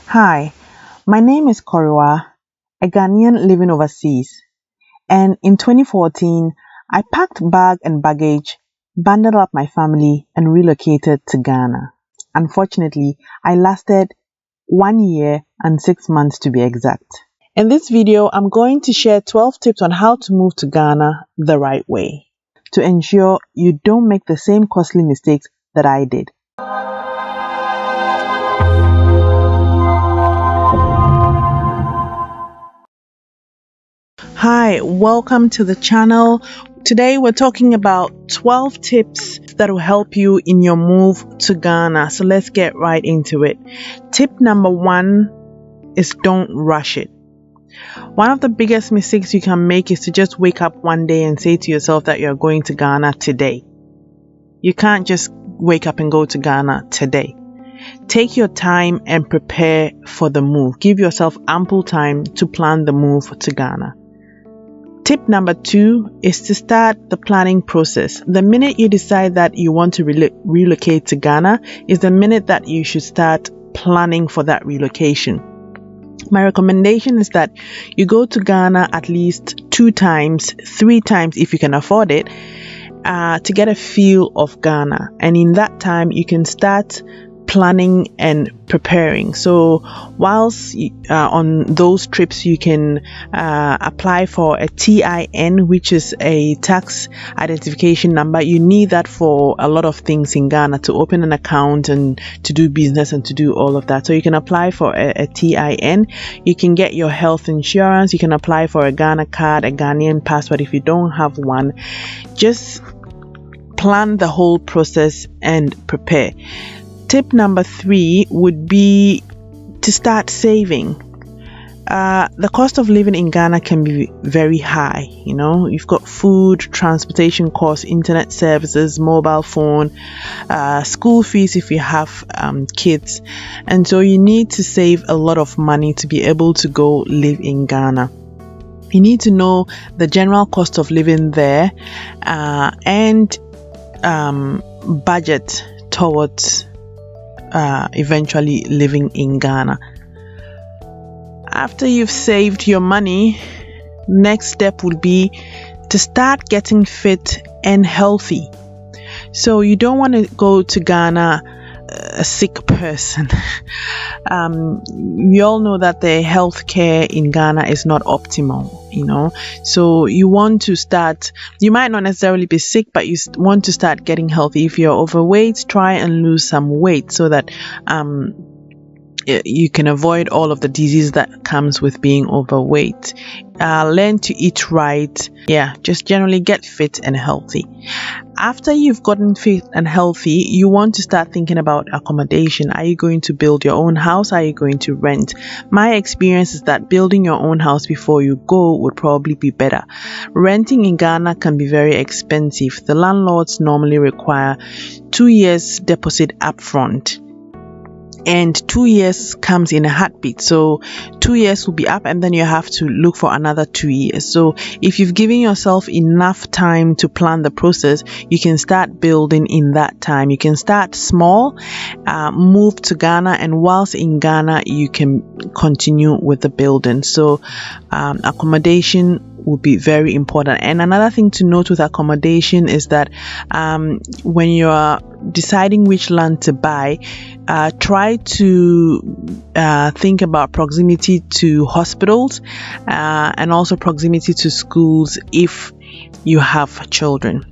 Hi, my name is Koriwa, a Ghanaian living overseas, and in 2014, I packed bag and baggage, bundled up my family, and relocated to Ghana. Unfortunately, I lasted 1 year and 6 months to be exact. In this video, I'm going to share 12 tips on how to move to Ghana the right way to ensure you don't make the same costly mistakes that I did. Hi, welcome to the channel. Today we're talking about 12 tips that will help you in your move to Ghana. So let's get right into it. Tip number 1 is don't rush it. One of the biggest mistakes you can make is to just wake up one day and say to yourself that you're going to Ghana today. You can't just wake up and go to Ghana today. Take your time and prepare for the move. Give yourself ample time to plan the move to Ghana. Tip number 2 is to start the planning process. The minute you decide that you want to relocate to Ghana is the minute that you should start planning for that relocation. My recommendation is that you go to Ghana at least 2 times, 3 times if you can afford it, to get a feel of Ghana. And in that time, you can start planning and preparing. So whilst on those trips, you can apply for a TIN, which is a tax identification number. You need that for a lot of things in Ghana, to open an account and to do business and to do all of that. So you can apply for a TIN. You can get your health insurance. You can apply for a Ghana card, a Ghanaian passport if you don't have one. Just plan the whole process and prepare. Tip number 3 would be to start saving. The cost of living in Ghana can be very high. You've got food, transportation costs, internet services, mobile phone, school fees if you have kids. And so you need to save a lot of money to be able to go live in Ghana. You need to know the general cost of living there and budget towards eventually living in Ghana. After you've saved your money, next step would be to start getting fit and healthy. So you don't want to go to Ghana a sick person. We all know that the healthcare in Ghana is not optimal, so you want to start, you might not necessarily be sick, but you want to start getting healthy. If you're overweight, try and lose some weight so that you can avoid all of the disease that comes with being overweight. Learn to eat right. Just generally get fit and healthy. After you've gotten fit and healthy, you want to start thinking about accommodation. Are you going to build your own house? Are you going to rent? My experience is that building your own house before you go would probably be better. Renting in Ghana can be very expensive. The landlords normally require 2 years deposit upfront. And 2 years comes in a heartbeat. So 2 years will be up and then you have to look for another 2 years. So if you've given yourself enough time to plan the process, you can start building in that time. You can start small, move to Ghana, and whilst in Ghana, you can continue with the building. So accommodation will be very important. And another thing to note with accommodation is that when you are deciding which land to buy, try to think about proximity to hospitals and also proximity to schools if you have children.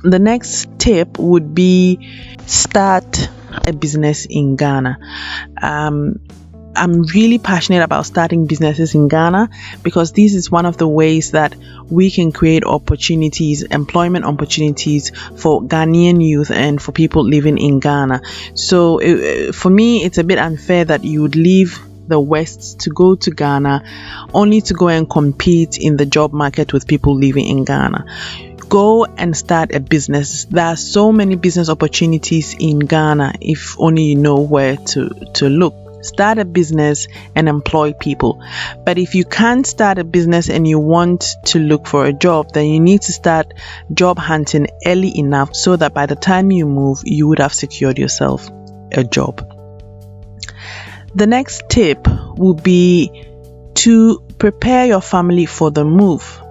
The next tip would be start a business in Ghana. I'm really passionate about starting businesses in Ghana because this is one of the ways that we can create opportunities, employment opportunities for Ghanaian youth and for people living in Ghana. So for me, it's a bit unfair that you would leave the West to go to Ghana only to go and compete in the job market with people living in Ghana. Go and start a business. There are so many business opportunities in Ghana if only you know where to look. Start a business and employ people. But if you can't start a business and you want to look for a job, then you need to start job hunting early enough so that by the time you move, you would have secured yourself a job. The next tip would be to prepare your family for the move.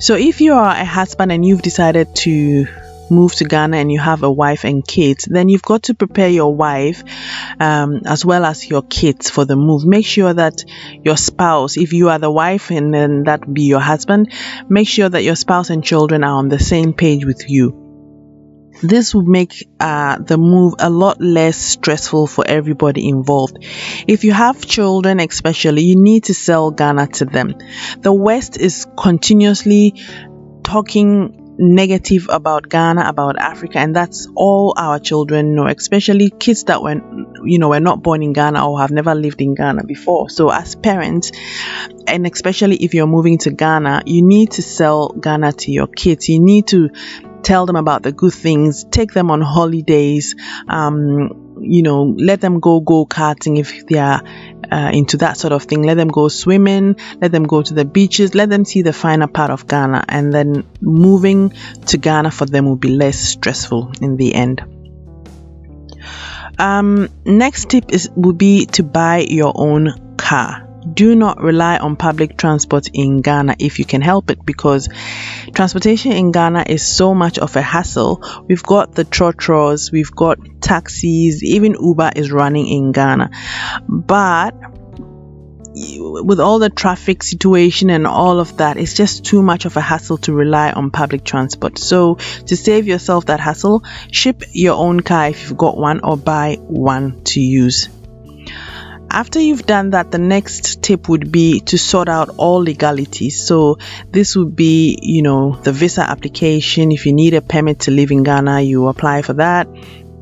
So if you are a husband and you've decided to move to Ghana and you have a wife and kids, then you've got to prepare your wife as well as your kids for the move. Make sure that your spouse, if you are the wife and then that would be your husband, make sure that your spouse and children are on the same page with you. This would make the move a lot less stressful for everybody involved. If you have children especially, you need to sell Ghana to them. The West is continuously talking negative about Ghana, about Africa, and that's all our children know, especially kids that were not born in Ghana or have never lived in Ghana before. So as parents, and especially if you're moving to Ghana, you need to sell Ghana to your kids. You need to tell them about the good things, take them on holidays, let them go karting if they are into that sort of thing. Let them go swimming, let them go to the beaches, let them see the finer part of Ghana, and then moving to Ghana for them will be less stressful in the end. Next tip would be to buy your own car. Do not rely on public transport in Ghana if you can help it, because transportation in Ghana is so much of a hassle. We've got the trotros, we've got taxis, even Uber is running in Ghana. But with all the traffic situation and all of that, it's just too much of a hassle to rely on public transport. So to save yourself that hassle, ship your own car if you've got one, or buy one to use. After you've done that, the next tip would be to sort out all legalities. So this would be, the visa application. If you need a permit to live in Ghana, you apply for that.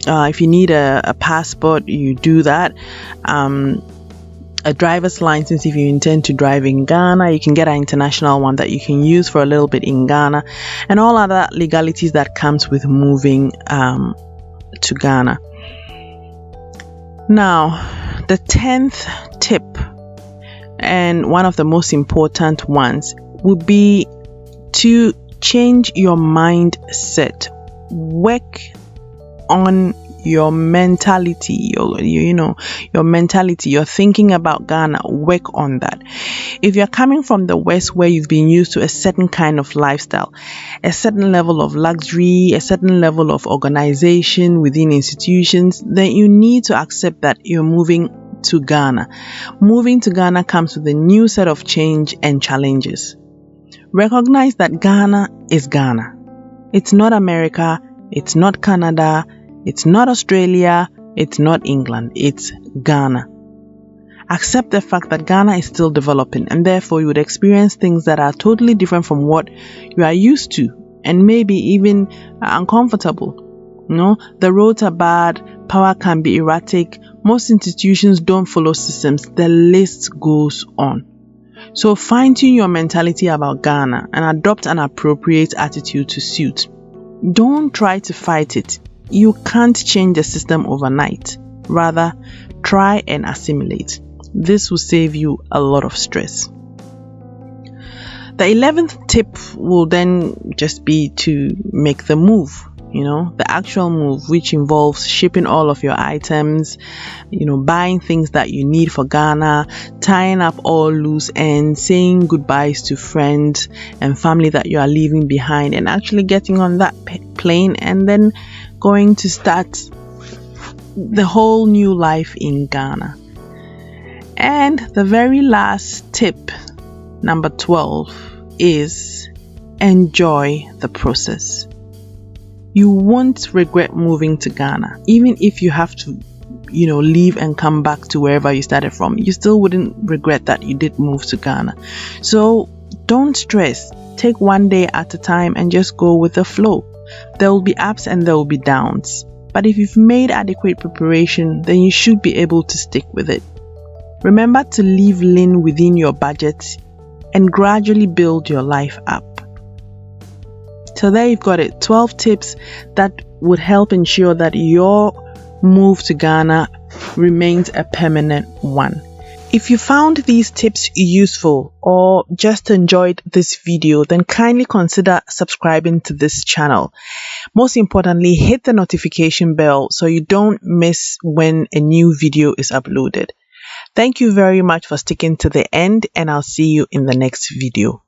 If you need a passport, you do that. A driver's license, if you intend to drive in Ghana, you can get an international one that you can use for a little bit in Ghana, and all other legalities that comes with moving to Ghana. Now, the 10th tip, and one of the most important ones, would be to change your mindset. Work on your mentality, your mentality, your thinking about Ghana. Work on that. If you're coming from the West, where you've been used to a certain kind of lifestyle, a certain level of luxury, a certain level of organization within institutions, then you need to accept that you're moving to Ghana. Moving to Ghana comes with a new set of change and challenges. Recognize that Ghana is Ghana. It's not America, it's not Canada, it's not Australia, it's not England, it's Ghana. Accept the fact that Ghana is still developing, and therefore you would experience things that are totally different from what you are used to, and maybe even uncomfortable. The roads are bad, power can be erratic, most institutions don't follow systems, the list goes on. So fine-tune your mentality about Ghana and adopt an appropriate attitude to suit. Don't try to fight it. You can't change the system overnight. Rather, try and assimilate. This will save you a lot of stress. The 11th tip will then just be to make the move, the actual move, which involves shipping all of your items, buying things that you need for Ghana, tying up all loose ends, saying goodbyes to friends and family that you are leaving behind, and actually getting on that plane and then going to start the whole new life in Ghana. And the very last tip, number 12, is enjoy the process. You won't regret moving to Ghana. Even if you have to, leave and come back to wherever you started from, you still wouldn't regret that you did move to Ghana. So don't stress. Take one day at a time and just go with the flow. There will be ups and there will be downs. But if you've made adequate preparation, then you should be able to stick with it. Remember to leave lean within your budget and gradually build your life up. So there you've got it. 12 tips that would help ensure that your move to Ghana remains a permanent one. If you found these tips useful or just enjoyed this video, then kindly consider subscribing to this channel. Most importantly, hit the notification bell so you don't miss when a new video is uploaded. Thank you very much for sticking to the end, and I'll see you in the next video.